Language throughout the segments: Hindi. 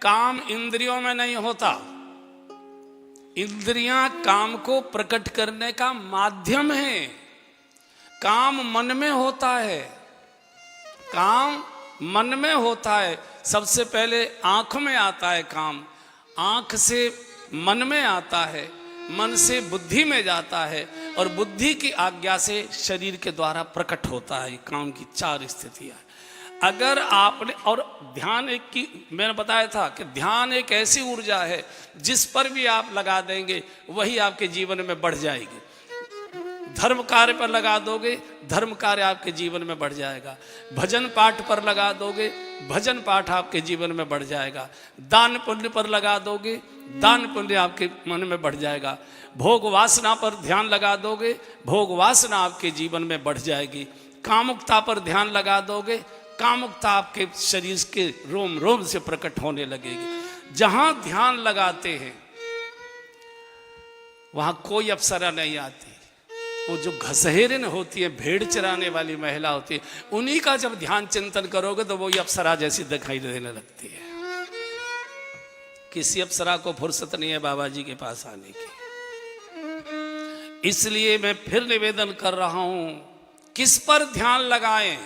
काम इंद्रियों में नहीं होता। इंद्रियां काम को प्रकट करने का माध्यम है। काम मन में होता है, काम मन में होता है। सबसे पहले आंख में आता है काम, आंख से मन में आता है, मन से बुद्धि में जाता है और बुद्धि की आज्ञा से शरीर के द्वारा प्रकट होता है। काम की 4 स्थितियां। अगर आपने, और ध्यान एक की मैंने बताया था कि ध्यान एक ऐसी ऊर्जा है जिस पर भी आप लगा देंगे वही आपके जीवन में बढ़ जाएगी। धर्म कार्य पर लगा दोगे, धर्म कार्य आपके जीवन में बढ़ जाएगा। भजन पाठ पर लगा दोगे, भजन पाठ आपके जीवन में बढ़ जाएगा। दान पुण्य पर लगा दोगे, दान पुण्य आपके मन में बढ़ जाएगा। भोग वासना पर ध्यान लगा दोगे, भोग वासना आपके जीवन में बढ़ जाएगी। कामुकता पर ध्यान लगा दोगे, कामुकता आपके शरीर के रोम रोम से प्रकट होने लगेगी। जहां ध्यान लगाते हैं वहां कोई अप्सरा नहीं आती। वो जो घसहेरिन होती है, भेड़ चराने वाली महिला होती है, उन्हीं का जब ध्यान चिंतन करोगे तो वो अप्सरा जैसी दिखाई देने लगती है। किसी अप्सरा को फुर्सत नहीं है बाबा जी के पास आने की। इसलिए मैं फिर निवेदन कर रहा हूं, किस पर ध्यान लगाएं।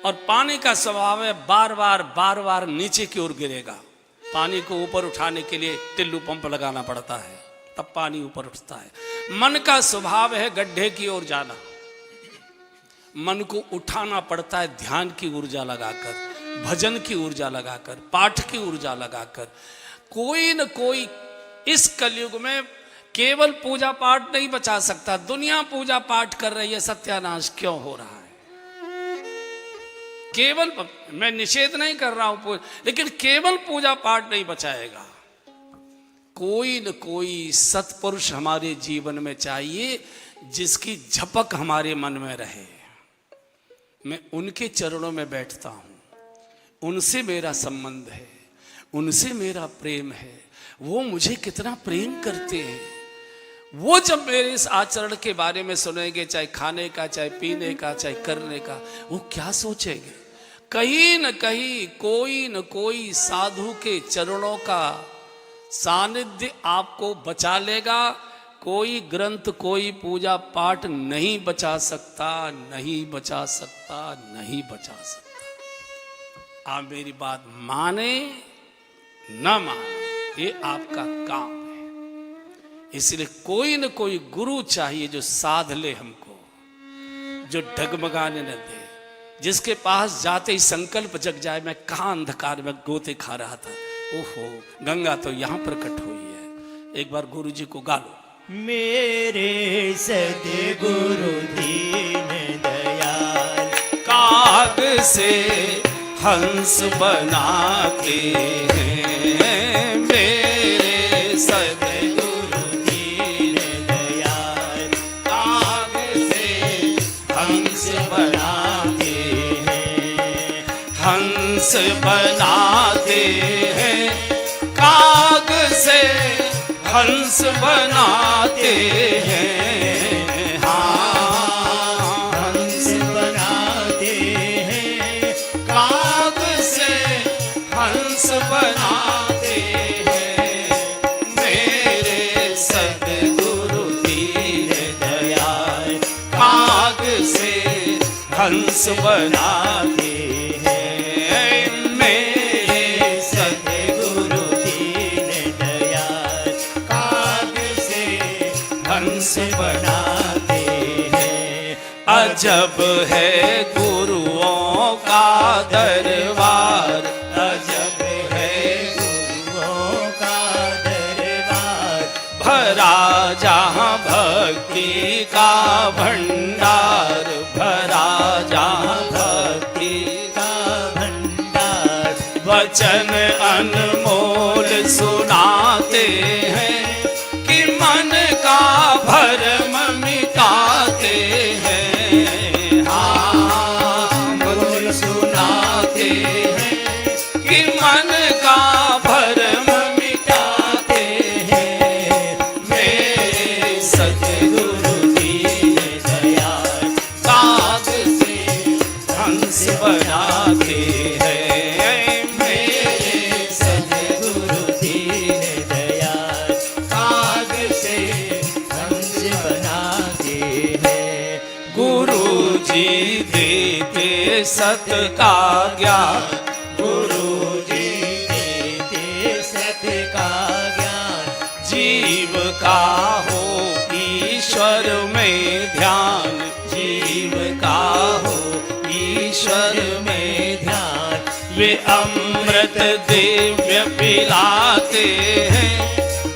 और पानी का स्वभाव है बार बार नीचे की ओर गिरेगा। पानी को ऊपर उठाने के लिए टिल्लू पंप लगाना पड़ता है, तब पानी ऊपर उठता है। मन का स्वभाव है गड्ढे की ओर जाना। मन को उठाना पड़ता है ध्यान की ऊर्जा लगाकर, भजन की ऊर्जा लगाकर, पाठ की ऊर्जा लगाकर। कोई न कोई इस कलयुग में केवल पूजा पाठ नहीं बचा सकता। दुनिया पूजा पाठ कर रही है, सत्यानाश क्यों हो रहा है? केवल, मैं निषेध नहीं कर रहा हूं, लेकिन केवल पूजा पाठ नहीं बचाएगा। कोई न कोई सत्पुरुष हमारे जीवन में चाहिए जिसकी झपक हमारे मन में रहे। मैं उनके चरणों में बैठता हूं, उनसे मेरा संबंध है, उनसे मेरा प्रेम है। वो मुझे कितना प्रेम करते हैं। वो जब मेरे इस आचरण के बारे में सुनेंगे, चाहे खाने का, चाहे पीने का, चाहे करने का, वो क्या सोचेंगे? कहीं न कहीं कोई न कोई साधु के चरणों का सानिध्य आपको बचा लेगा। कोई ग्रंथ, कोई पूजा पाठ नहीं बचा सकता, नहीं बचा सकता, नहीं बचा सकता। आप मेरी बात माने न माने, ये आपका काम है। इसलिए कोई न कोई गुरु चाहिए जो साध ले हमको, जो डगमगाने न दे, जिसके पास जाते ही संकल्प जग जाए। मैं कहाँ अंधकार में गोते खा रहा था, ओहो गंगा तो यहाँ प्रकट हुई है। एक बार गुरु जी को गा लो। मेरे सद्गुरु दीन दयाल, काग से हंस बनाते हैं। मेरे सद्गुरु दीन दयाल, काग से हंस बनाते हैं, हंस बनाते हैं। काग से हंस बनाते हैं। हाँ, हंस बनाते हैं, काग से हंस बनाते हैं। मेरे सद्गुरु दीन दयाल, काग से हंस बनाते हैं। मेरे सद्गुरु दीन दयाल, काग से हंस बनाते हैं। अजब है गुरुओं का दरबार, अजब है गुरुओं का दरबार, भरा जहाँ भक्ति का भंडार, भरा जहाँ भक्ति का भंडार। वचन अनमोल सुनाते हैं कि मन का भरम मिटाते हैं। हाँ, बोल सुनाते हैं कि मन का भरम मिटाते हैं। मेरे सद्गुरु दीन दयाल, काग से हंस बनाते हैं। मेरे सत का ज्ञान, गुरु जी देते सत्य का ज्ञान, जीव का हो ईश्वर में ध्यान, जीव का हो ईश्वर में ध्यान। वे अमृत दिव्य पिलाते हैं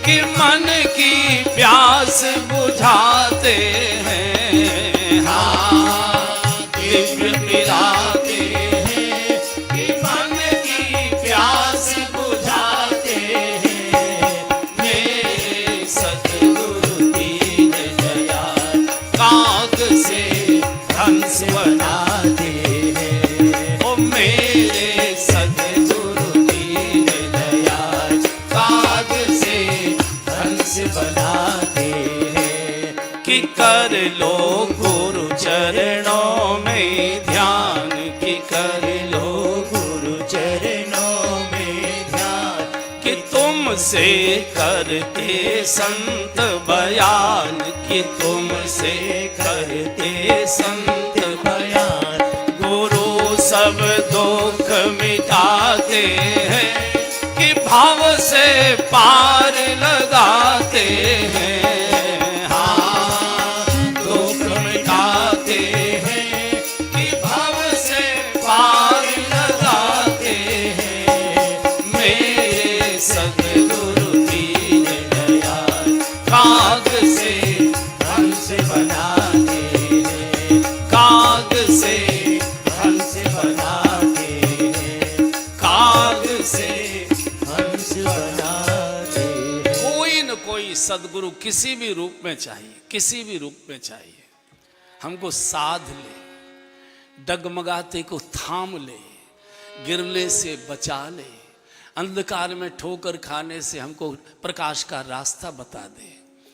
कि मन की प्यास बुझाते हैं। हाँ, दिव्य पिलाते हैं कि मन की प्यास बुझाते हैं। मेरे सतगुरु दीन दयाल काग से हंस बनाते हैं। ओ मेरे सतगुरु दीन दयाल काग से हंस बनाते हैं। कि कर लो गुरु चरणों में ध्यान, कि कर लो गुरु चरणों में ध्यान, कि तुमसे करते संत बयान, कि तुमसे करते संत बयान। गुरु सब दुख मिटाते हैं कि भाव से पार लगाते हैं। हाँ, दुख मिटाते हैं कि भाव से पार लगाते हैं। मेरे सतगुरु दीन दयाल काग से हंस बनाते हैं, काग से हंस बनाते हैं, काग से हंस बनाते हैं। कोई न कोई सदगुरु किसी भी रूप में चाहिए, किसी भी रूप में चाहिए। हमको साध ले, डगमगाते को थाम ले, गिरने से बचा ले, अंधकार में ठोकर खाने से हमको प्रकाश का रास्ता बता दे।